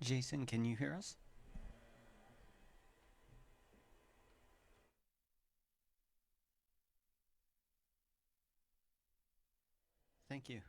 Jason, can you hear us? Thank you.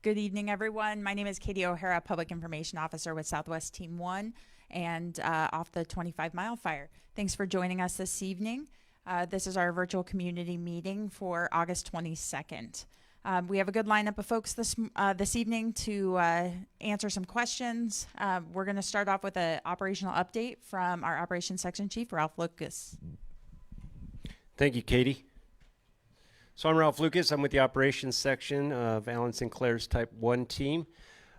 Good evening, everyone. My name is Katie O'Hara, Public Information Officer with Southwest Team 1 and off the 25-mile fire. Thanks for joining us this evening. This is our virtual community meeting for August 22nd. We have a good lineup of folks this evening to answer some questions. We're going to start off with an operational update from our Operations Section Chief, Ralph Lucas. Thank you, Katie. So I'm Ralph Lucas. I'm with the operations section of Alan Sinclair's Type 1 team.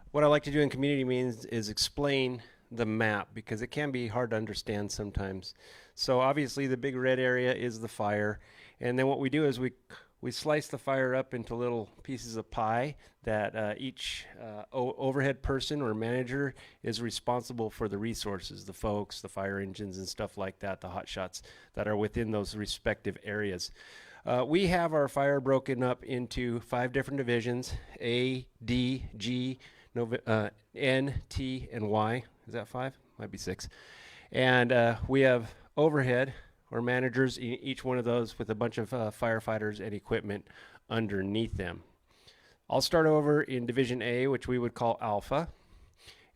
What I like to do in community meetings is explain the map because it can be hard to understand sometimes. So obviously the big red area is the fire. And then what we do is we slice the fire up into little pieces of pie that each overhead person or manager is responsible for the resources, the folks, the fire engines and stuff like that, the hot shots that are within those respective areas. We have our fire broken up into 5 different divisions: A, D, G, N, T, and Y. Is that 5? Might be 6. And we have overhead or managers in each one of those with a bunch of firefighters and equipment underneath them. I'll start over in Division A, which we would call Alpha.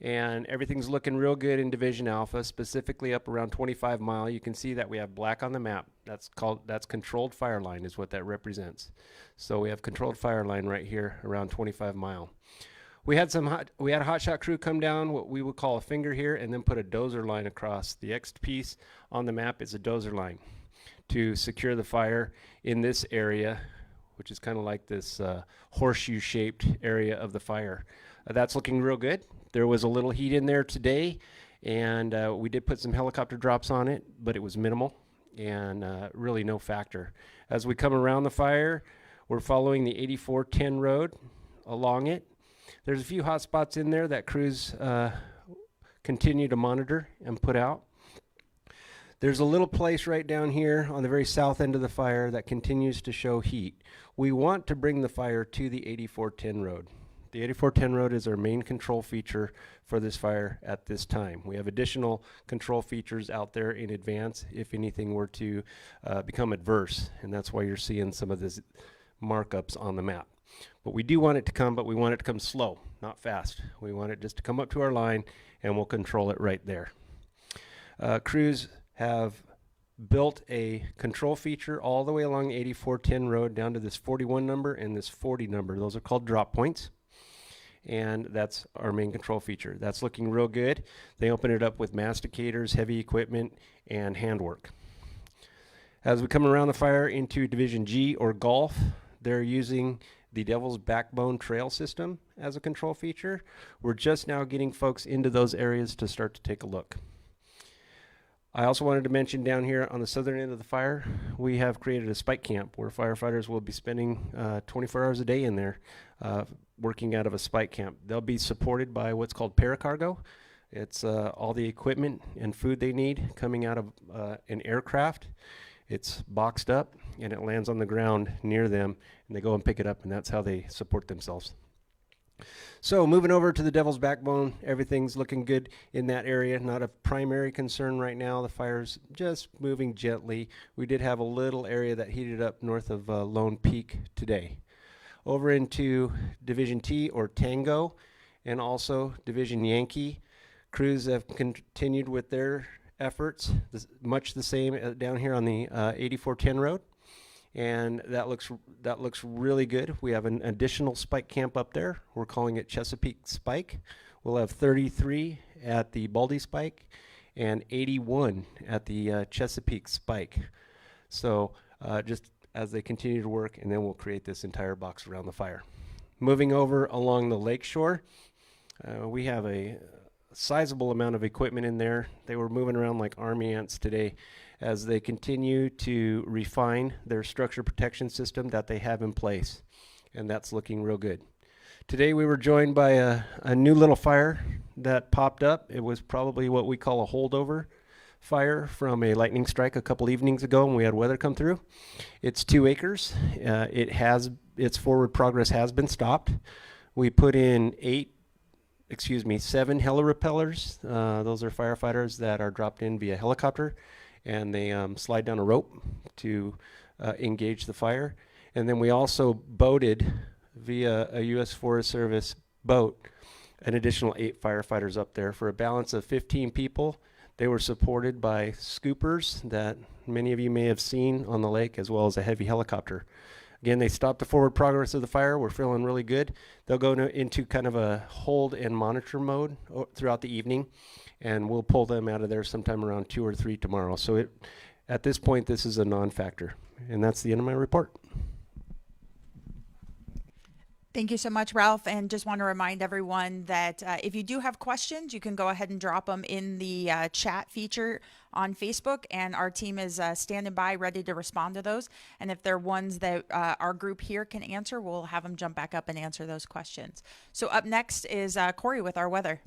And everything's looking real good in Division Alpha, specifically up around 25 Mile. You can see that we have black on the map. That's controlled fire line is what that represents. So we have controlled fire line right here around 25 Mile. We had a hotshot crew come down, what we would call a finger here, and then put a dozer line across. The X piece on the map is a dozer line to secure the fire in this area, which is kind of like this horseshoe-shaped area of the fire. That's looking real good. There was a little heat in there today, and we did put some helicopter drops on it, but it was minimal and really no factor. As we come around the fire, we're following the 8410 road along it. There's a few hot spots in there that crews continue to monitor and put out. There's a little place right down here on the very south end of the fire that continues to show heat. We want to bring the fire to the 8410 road. The 8410 road is our main control feature for this fire at this time. We have additional control features out there in advance if anything were to become adverse, and that's why you're seeing some of these markups on the map. But we do want it to come, but we want it to come slow, not fast. We want it just to come up to our line, and we'll control it right there. Crews have built a control feature all the way along the 8410 road down to this 41 number and this 40 number. Those are called drop points. And that's our main control feature. That's looking real good. They open it up with masticators, heavy equipment, and handwork. As we come around the fire into Division G or Golf, they're using the Devil's Backbone Trail System as a control feature. We're just now getting folks into those areas to start to take a look. I also wanted to mention down here on the southern end of the fire, we have created a spike camp where firefighters will be spending 24 hours a day in there working out of a spike camp. They'll be supported by what's called paracargo. It's all the equipment and food they need coming out of an aircraft. It's boxed up and it lands on the ground near them, and they go and pick it up, and that's how they support themselves. So moving over to the Devil's Backbone, everything's looking good in that area. Not a primary concern right now. The fire's just moving gently. We did have a little area that heated up north of Lone Peak today. Over into Division T or Tango and also Division Yankee, crews have continued with their efforts, much the same down here on the 8410 road. And that looks really good. We have an additional spike camp up there. We're calling it Chesapeake Spike. We'll have 33 at the Baldy Spike and 81 at the Chesapeake Spike. So just as they continue to work, and then we'll create this entire box around the fire. Moving over along the lake shore, we have a sizable amount of equipment in there. They were moving around like army ants today as they continue to refine their structure protection system that they have in place, and that's looking real good. Today we were joined by a new little fire that popped up. It was probably what we call a holdover fire from a lightning strike a couple evenings ago when we had weather come through. It's 2 acres. Its forward progress has been stopped. We put in 7 heli-repellers. Those are firefighters that are dropped in via helicopter, and they slide down a rope to engage the fire. And then we also boated via a U.S. Forest Service boat, an additional 8 firefighters up there for a balance of 15 people. They were supported by scoopers that many of you may have seen on the lake, as well as a heavy helicopter. Again, they stopped the forward progress of the fire. We're feeling really good. They'll go into kind of a hold and monitor mode throughout the evening, and we'll pull them out of there sometime around 2 or 3 tomorrow. So at this point, this is a non-factor. And that's the end of my report. Thank you so much, Ralph. And just want to remind everyone that if you do have questions, you can go ahead and drop them in the chat feature on Facebook, and our team is standing by ready to respond to those. And if they're ones that our group here can answer, we'll have them jump back up and answer those questions. So up next is Corey with our weather.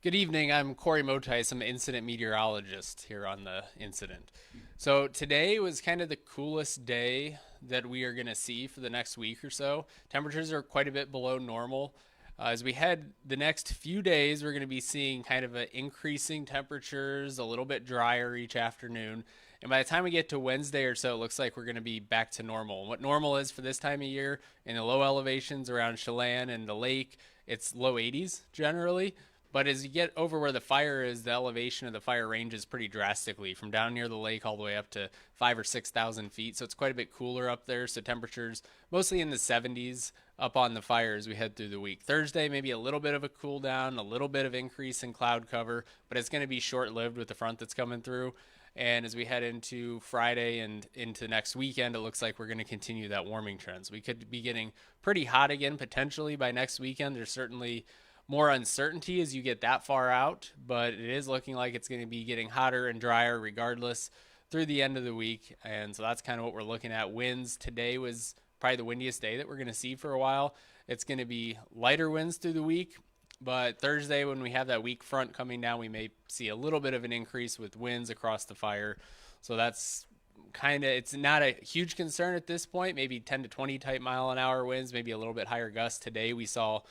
Good evening, I'm Corey Motice. I'm an incident meteorologist here on the incident. So today was kind of the coolest day that we are going to see for the next week or so. Temperatures are quite a bit below normal. As we head the next few days, we're going to be seeing kind of increasing temperatures, a little bit drier each afternoon. And by the time we get to Wednesday or so, it looks like we're going to be back to normal. And what normal is for this time of year in the low elevations around Chelan and the lake, it's low 80s generally. But as you get over where the fire is, the elevation of the fire ranges pretty drastically from down near the lake all the way up to 5,000 or 6,000 feet. So it's quite a bit cooler up there. So temperatures mostly in the 70s up on the fire as we head through the week. Thursday, maybe a little bit of a cool down, a little bit of increase in cloud cover, but it's going to be short-lived with the front that's coming through. And as we head into Friday and into next weekend, it looks like we're going to continue that warming trend. So we could be getting pretty hot again potentially by next weekend. There's certainly more uncertainty as you get that far out, but it is looking like it's going to be getting hotter and drier regardless through the end of the week. And so that's kind of what we're looking at. Winds today was probably the windiest day that we're going to see for a while. It's going to be lighter winds through the week, but Thursday when we have that weak front coming down, we may see a little bit of an increase with winds across the fire. So that's kind of, it's not a huge concern at this point, maybe 10 to 20 type mile an hour winds, maybe a little bit higher gusts. Today we saw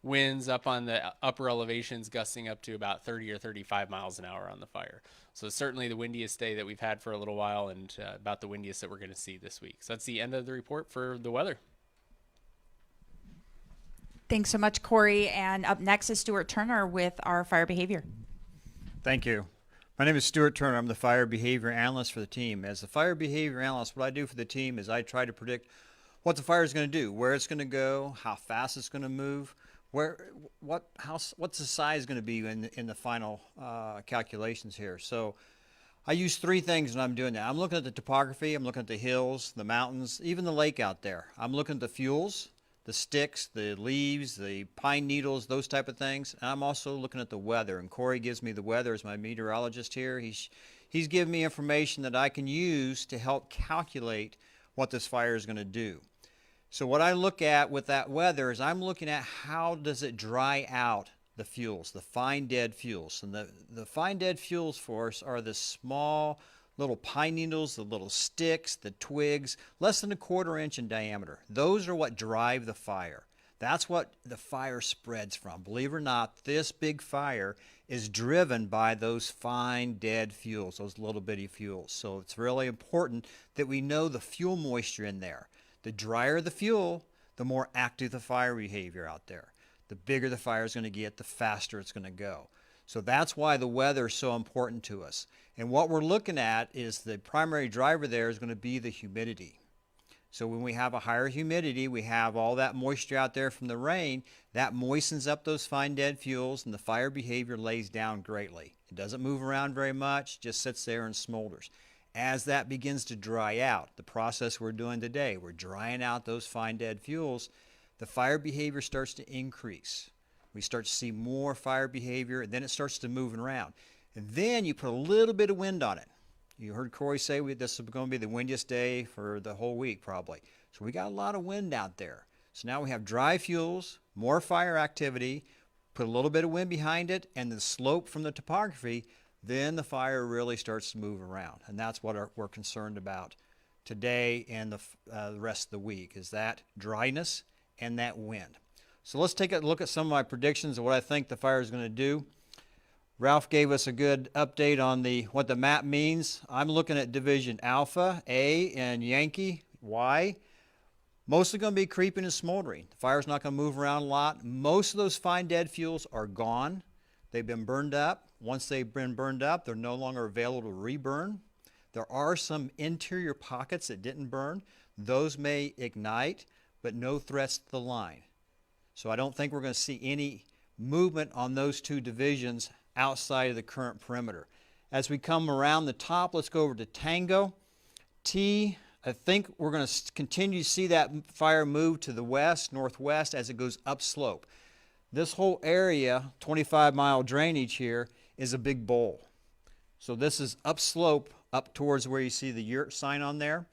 winds up on the upper elevations gusting up to about 30 or 35 miles an hour on the fire. So certainly the windiest day that we've had for a little while, and about the windiest that we're going to see this week. So that's the end of the report for the weather. Thanks so much, Corey. And up next is Stuart Turner with our fire behavior. Thank you. My name is Stuart Turner. I'm the fire behavior analyst for the team. As the fire behavior analyst, what I do for the team is I try to predict what the fire is going to do, where it's going to go, how fast it's going to move, what's the size going to be in the final calculations here. So I use 3 things when I'm doing that. I'm looking at the topography, I'm looking at the hills, the mountains, even the lake out there. I'm looking at the fuels, the sticks, the leaves, the pine needles, those type of things. And I'm also looking at the weather. And Corey gives me the weather as my meteorologist here. He's giving me information that I can use to help calculate what this fire is going to do. So what I look at with that weather is I'm looking at how does it dry out the fuels, the fine dead fuels. And the fine dead fuels for us are the small little pine needles, the little sticks, the twigs, less than 1/4 inch in diameter. Those are what drive the fire. That's what the fire spreads from. Believe it or not, this big fire is driven by those fine dead fuels, those little bitty fuels. So it's really important that we know the fuel moisture in there. The drier the fuel, the more active the fire behavior out there. The bigger the fire is going to get, the faster it's going to go. So that's why the weather is so important to us. And what we're looking at is the primary driver there is going to be the humidity. So when we have a higher humidity, we have all that moisture out there from the rain, that moistens up those fine dead fuels, and the fire behavior lays down greatly. It doesn't move around very much, just sits there and smolders. As that begins to dry out, the process we're doing today, we're drying out those fine dead fuels, the fire behavior starts to increase. We start to see more fire behavior, and then it starts to move around. And then you put a little bit of wind on it. You heard Corey say this is going to be the windiest day for the whole week probably. So we got a lot of wind out there. So now we have dry fuels, more fire activity, put a little bit of wind behind it, and the slope from the topography, then the fire really starts to move around. And that's what we're concerned about today and the rest of the week, is that dryness and that wind. So let's take a look at some of my predictions of what I think the fire is going to do. Ralph gave us a good update on what the map means. I'm looking at Division Alpha, A, and Yankee, Y. Mostly going to be creeping and smoldering. The fire's not going to move around a lot. Most of those fine dead fuels are gone. They've been burned up. Once they've been burned up, they're no longer available to reburn. There are some interior pockets that didn't burn. Those may ignite, but no threats to the line. So I don't think we're going to see any movement on those two divisions outside of the current perimeter. As we come around the top, let's go over to Tango. T, I think we're going to continue to see that fire move to the west, northwest as it goes upslope. This whole area, 25-mile drainage here, is a big bowl. So this is upslope up towards where you see the yurt sign on there.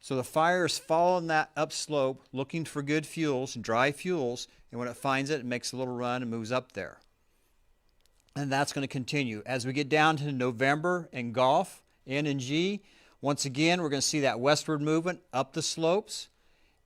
So the fire is following that upslope, looking for good fuels, dry fuels, and when it finds it, it makes a little run and moves up there. And that's going to continue. As we get down to November and Gulf, N and G, once again, we're going to see that westward movement up the slopes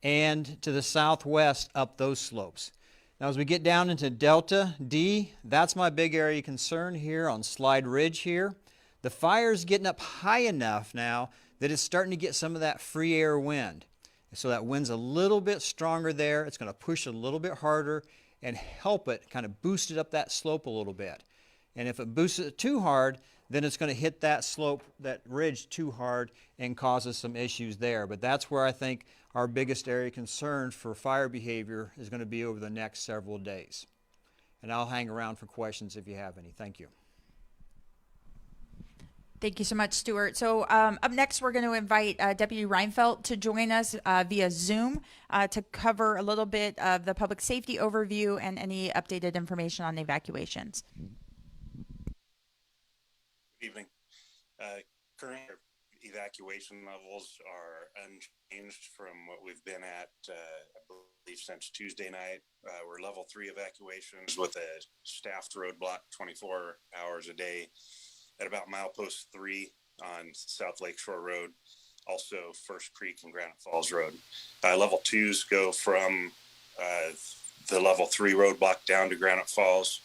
and to the southwest up those slopes. Now as we get down into Delta, D, that's my big area of concern here on Slide Ridge here. The fire's getting up high enough now that it's starting to get some of that free air wind. So that wind's a little bit stronger there. It's going to push a little bit harder and help it kind of boost it up that slope a little bit. And if it boosts it too hard, then it's going to hit that slope, that ridge too hard and causes some issues there. But that's where I think our biggest area of concern for fire behavior is going to be over the next several days. And I'll hang around for questions if you have any. Thank you. Thank you so much, Stuart. So up next, we're going to invite Deputy Reinfeldt to join us via Zoom to cover a little bit of the public safety overview and any updated information on evacuations. Good evening. Current evacuation levels are unchanged from what we've been at, I believe, since Tuesday night. We're level 3 evacuations with a staffed roadblock 24 hours a day at about milepost 3 on South Lakeshore Road, also First Creek and Granite Falls Road. Level 2s go from the level 3 roadblock down to Granite Falls,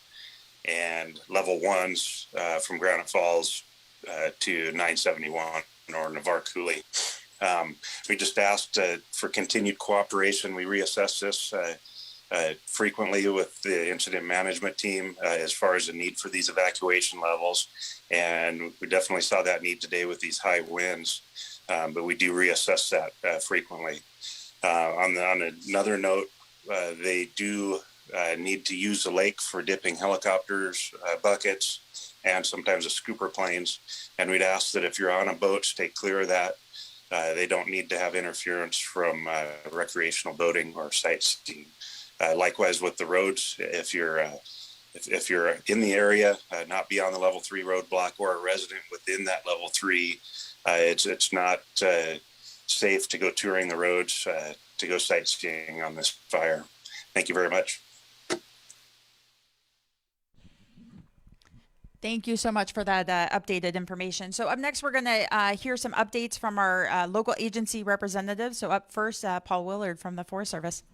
and level 1s from Granite Falls to 971 or Navarre Coulee. We just asked for continued cooperation. We reassess this frequently with the incident management team as far as the need for these evacuation levels. And we definitely saw that need today with these high winds, but we do reassess that frequently. On another note, they do need to use the lake for dipping helicopters, buckets, and sometimes the scooper planes. And we'd ask that if you're on a boat, stay clear of that. They don't need to have interference from recreational boating or sightseeing. Likewise with the roads, if you're in the area, not be on the level 3 roadblock or a resident within that level 3, it's not safe to go touring the roads, to go sightseeing on this fire. Thank you very much. Thank you so much for that updated information. So up next, we're going to hear some updates from our local agency representatives. So up first, Paul Willard from the Forest Service.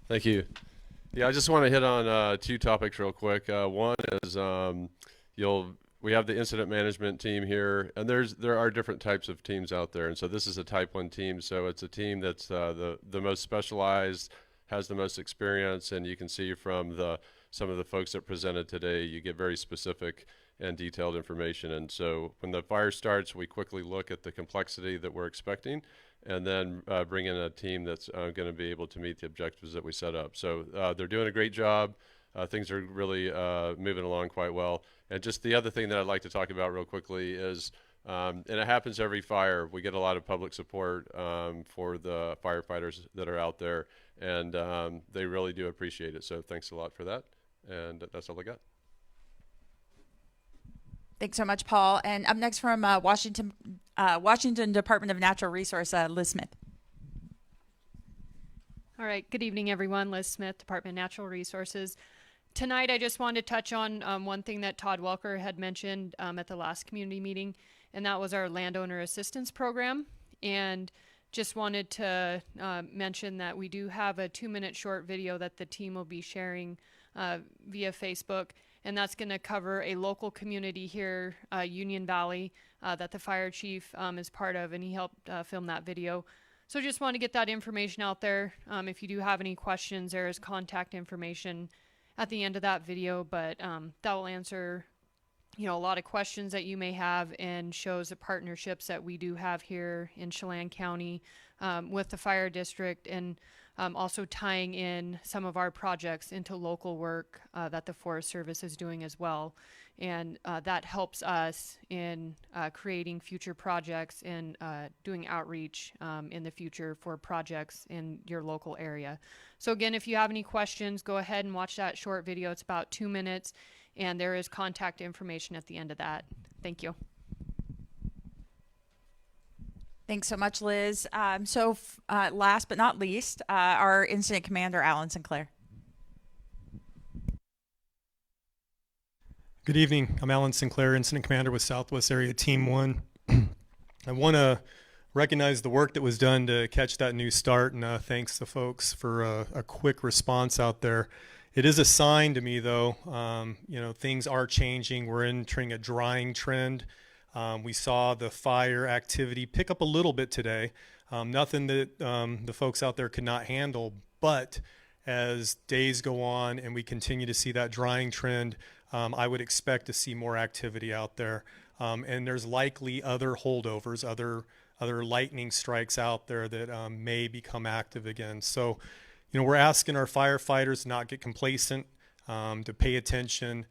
Thank you. Yeah, I just want to hit on 2 topics real quick. One is we have the incident management team here, and there are different types of teams out there, and so this is a type 1 team, so it's a team that's the most specialized, has the most experience, and you can see from some of the folks that presented today, you get very specific and detailed information. And so when the fire starts, we quickly look at the complexity that we're expecting, and then bring in a team that's going to be able to meet the objectives that we set up. So they're doing a great job. Things are really moving along quite well. And just the other thing that I'd like to talk about real quickly is, and it happens every fire, we get a lot of public support for the firefighters that are out there, and they really do appreciate it. So thanks a lot for that. And that's all I got. Thanks so much, Paul. And up next from Washington Department of Natural Resource, Liz Smith. All right. Good evening, everyone. Liz Smith, Department of Natural Resources. Tonight, I just wanted to touch on one thing that Todd Welker had mentioned at the last community meeting, and that was our Landowner Assistance Program. And just wanted to mention that we do have a 2-minute short video that the team will be sharing via Facebook, and that's going to cover a local community here, Union Valley, that the fire chief is part of, and he helped film that video. So just want to get that information out there. If you do have any questions, there is contact information at the end of that video, but that will answer a lot of questions that you may have and shows the partnerships that we do have here in Chelan County with the fire district, and also tying in some of our projects into local work that the Forest Service is doing as well. And that helps us in creating future projects and doing outreach in the future for projects in your local area. So again, if you have any questions, go ahead and watch that short video. It's about 2 minutes, and there is contact information at the end of that. Thank you. Thanks so much, Liz. Last but not least, our incident commander, Alan Sinclair. Good evening. I'm Alan Sinclair, Incident Commander with Southwest Area Team 1. I want to recognize the work that was done to catch that new start, and thanks to folks for a quick response out there. It is a sign to me, though, things are changing. We're entering a drying trend. We saw the fire activity pick up a little bit today. Nothing that the folks out there could not handle, but as days go on and we continue to see that drying trend, I would expect to see more activity out there. And there's likely other holdovers, other lightning strikes out there that may become active again. So, we're asking our firefighters to not get complacent, to pay attention.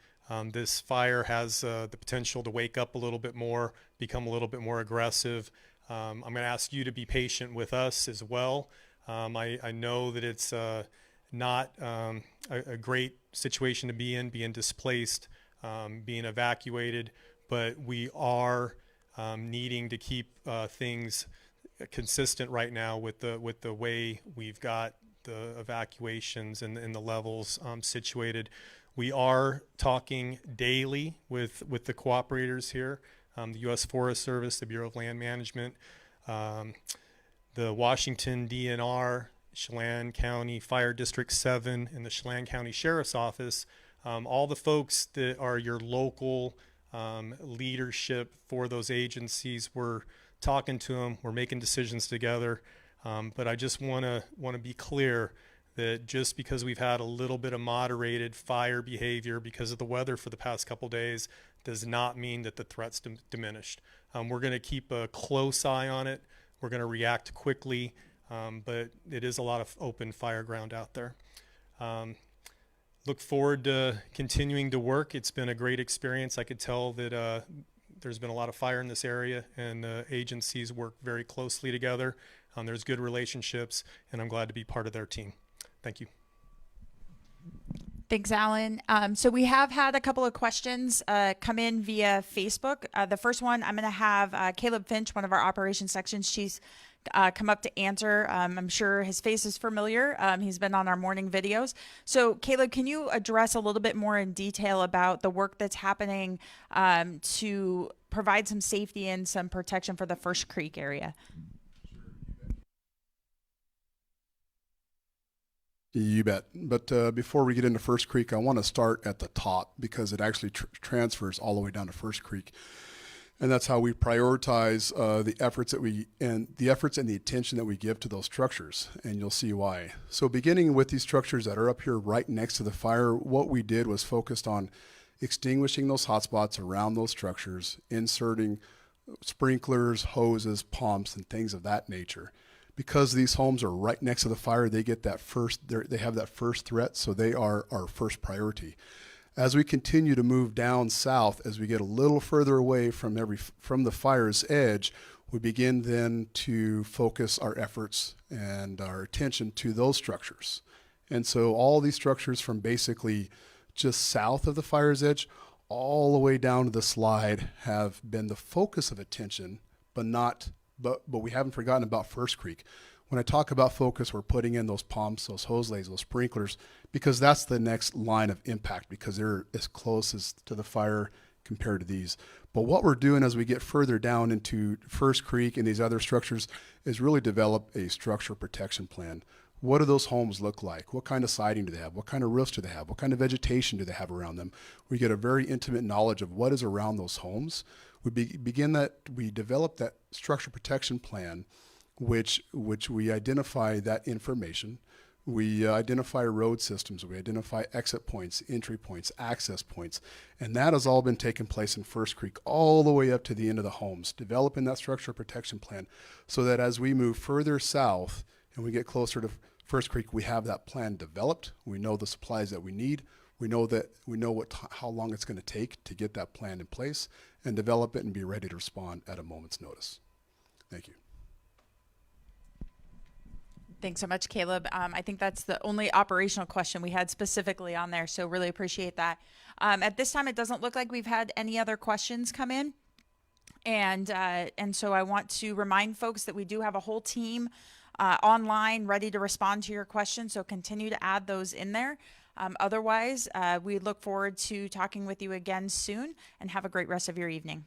This fire has the potential to wake up a little bit more, become a little bit more aggressive. I'm going to ask you to be patient with us as well. I know that it's not a great situation to be in, being displaced, being evacuated, but we are needing to keep things consistent right now with the way we've got the evacuations and the levels situated. We are talking daily with the cooperators here, the U.S. Forest Service, the Bureau of Land Management, the Washington DNR, Chelan County Fire District 7, and the Chelan County Sheriff's Office, all the folks that are your local leadership for those agencies. We're talking to them, we're making decisions together, but I just want to be clear that just because we've had a little bit of moderated fire behavior because of the weather for the past couple days does not mean that the threat's diminished. We're going to keep a close eye on it. We're going to react quickly. But it is a lot of open fire ground out there. Look forward to continuing to work. It's been a great experience. I could tell that there's been a lot of fire in this area, and the agencies work very closely together. There's good relationships, and I'm glad to be part of their team. Thank you. Thanks, Alan. So we have had a couple of questions come in via Facebook. The first one, I'm going to have Caleb Finch, one of our operations sections chiefs, come up to answer. I'm sure his face is familiar. He's been on our morning videos. So Caleb, can you address a little bit more in detail about the work that's happening to provide some safety and some protection for the First Creek area? You bet. But before we get into First Creek, I want to start at the top because it actually transfers all the way down to First Creek. And that's how we prioritize the efforts and the attention that we give to those structures, and you'll see why. So beginning with these structures that are up here right next to the fire, what we did was focused on extinguishing those hotspots around those structures, inserting sprinklers, hoses, pumps, and things of that nature. Because these homes are right next to the fire, they get that they have that first threat, so they are our first priority. As we continue to move down south, as we get a little further away from the fire's edge, we begin then to focus our efforts and our attention to those structures. And so all these structures from basically just south of the fire's edge all the way down to the slide have been the focus of attention, but we haven't forgotten about First Creek. When I talk about focus, we're putting in those pumps, those hose lays, those sprinklers, because that's the next line of impact, because they're as close as to the fire compared to these. But what we're doing as we get further down into First Creek and these other structures is really develop a structure protection plan. What do those homes look like? What kind of siding do they have? What kind of roofs do they have? What kind of vegetation do they have around them? We get a very intimate knowledge of what is around those homes. We develop that structure protection plan, which we identify that information. We identify road systems, we identify exit points, entry points, access points, and that has all been taking place in First Creek all the way up to the end of the homes, developing that structure protection plan so that as we move further south and we get closer to First Creek, we have that plan developed. We know the supplies that we need. We know how long it's going to take to get that plan in place and develop it and be ready to respond at a moment's notice. Thank you. Thanks so much, Caleb. I think that's the only operational question we had specifically on there, so really appreciate that. At this time, it doesn't look like we've had any other questions come in. And so I want to remind folks that we do have a whole team online ready to respond to your questions, so continue to add those in there. Otherwise, we look forward to talking with you again soon, and have a great rest of your evening.